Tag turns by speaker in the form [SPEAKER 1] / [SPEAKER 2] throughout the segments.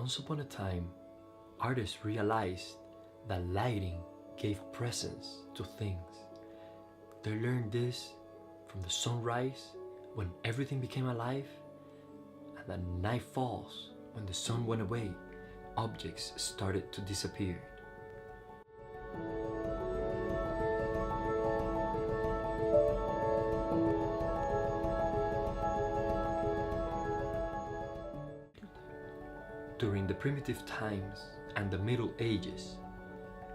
[SPEAKER 1] Once upon a time, artists realized that lighting gave presence to things. They learned this from the sunrise, when everything became alive, and the night falls, when the sun went away, objects started to disappear. During the primitive times and the Middle Ages,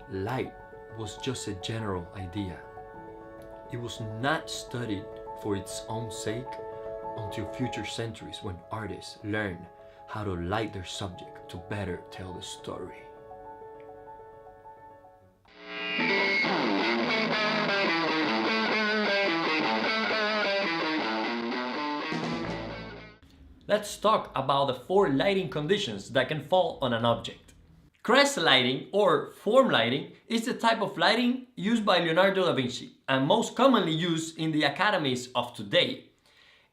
[SPEAKER 1] light was just a general idea. It was not studied for its own sake until future centuries, when artists learned how to light their subject to better tell the story. Let's talk about the 4 lighting conditions that can fall on an object. Crest lighting, or form lighting, is the type of lighting used by Leonardo da Vinci and most commonly used in the academies of today.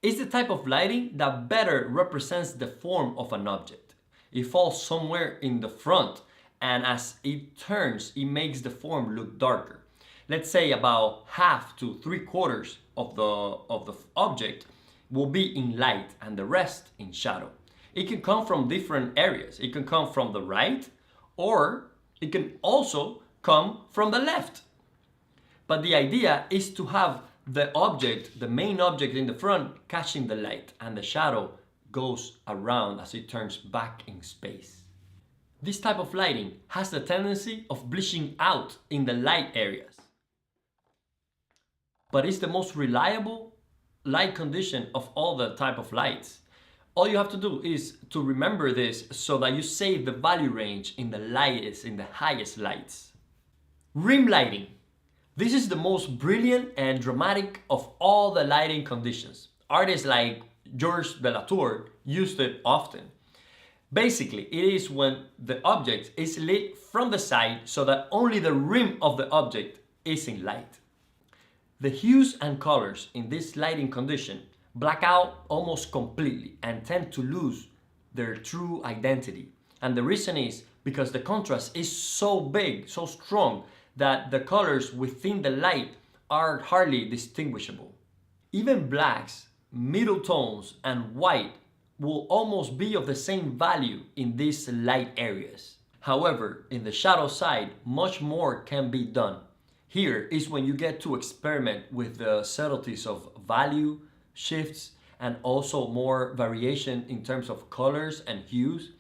[SPEAKER 1] It's the type of lighting that better represents the form of an object. It falls somewhere in the front, and as it turns, it makes the form look darker. Let's say about half to 3/4 of the object will be in light and the rest in shadow. It can come from different areas. It can come from the right, or it can also come from the left. But the idea is to have the object, the main object in the front, catching the light, and the shadow goes around as it turns back in space. This type of lighting has the tendency of bleaching out in the light areas, but it's the most reliable light condition of all the type of lights. All you have to do is to remember this so that you save the value range in the highest lights. Rim lighting. This is the most brilliant and dramatic of all the lighting conditions. Artists like Georges de Latour used it often. Basically, it is when the object is lit from the side so that only the rim of the object is in light. The hues and colors in this lighting condition black out almost completely and tend to lose their true identity. And the reason is because the contrast is so big, so strong, that the colors within the light are hardly distinguishable. Even blacks, middle tones, and white will almost be of the same value in these light areas. However, in the shadow side, much more can be done. Here is when you get to experiment with the subtleties of value, shifts, and also more variation in terms of colors and hues.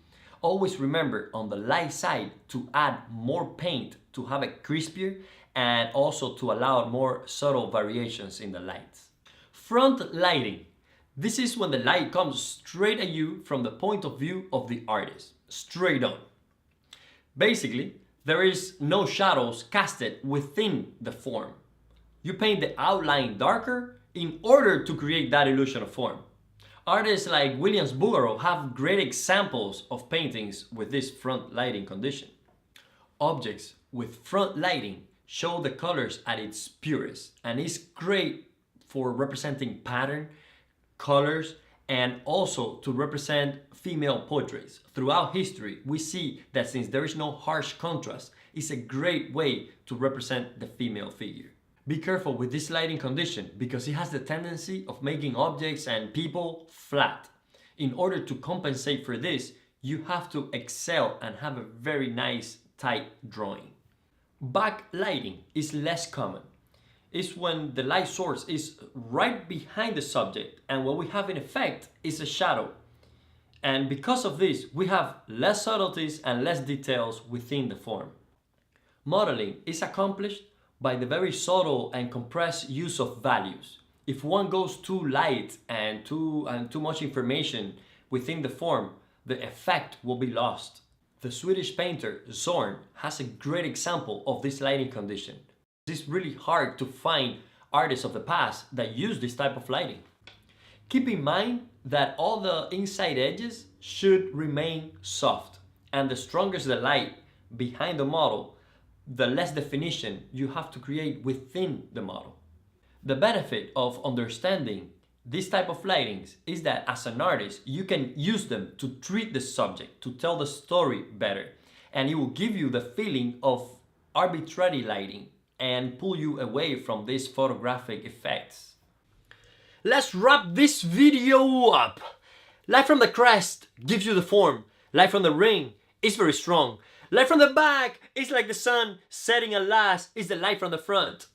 [SPEAKER 1] Always remember on the light side to add more paint to have it crispier and also to allow more subtle variations in the lights. Front lighting. This is when the light comes straight at you from the point of view of the artist, straight on. Basically, there is no shadows casted within the form. You paint the outline darker in order to create that illusion of form. Artists like Williams Bouguereau have great examples of paintings with this front lighting condition. Objects with front lighting show the colors at its purest and is great for representing pattern, colors, and also to represent female portraits. Throughout history, we see that since there is no harsh contrast, it's a great way to represent the female figure. Be careful with this lighting condition because it has the tendency of making objects and people flat. In order to compensate for this, you have to excel and have a very nice, tight drawing. Backlighting is less common. It's when the light source is right behind the subject, and what we have in effect is a shadow. And because of this, we have less subtleties and less details within the form. Modeling is accomplished by the very subtle and compressed use of values. If one goes too light and too much information within the form, the effect will be lost. The Swedish painter Zorn has a great example of this lighting condition. It's really hard to find artists of the past that use this type of lighting. Keep in mind that all the inside edges should remain soft, and the stronger the light behind the model, the less definition you have to create within the model. The benefit of understanding this type of lightings is that as an artist, you can use them to treat the subject, to tell the story better. And it will give you the feeling of arbitrary lighting and pull you away from these photographic effects. Let's wrap this video up. Light from the crest gives you the form. Light from the ring is very strong. Light from the back is like the sun setting, and last is the light from the front.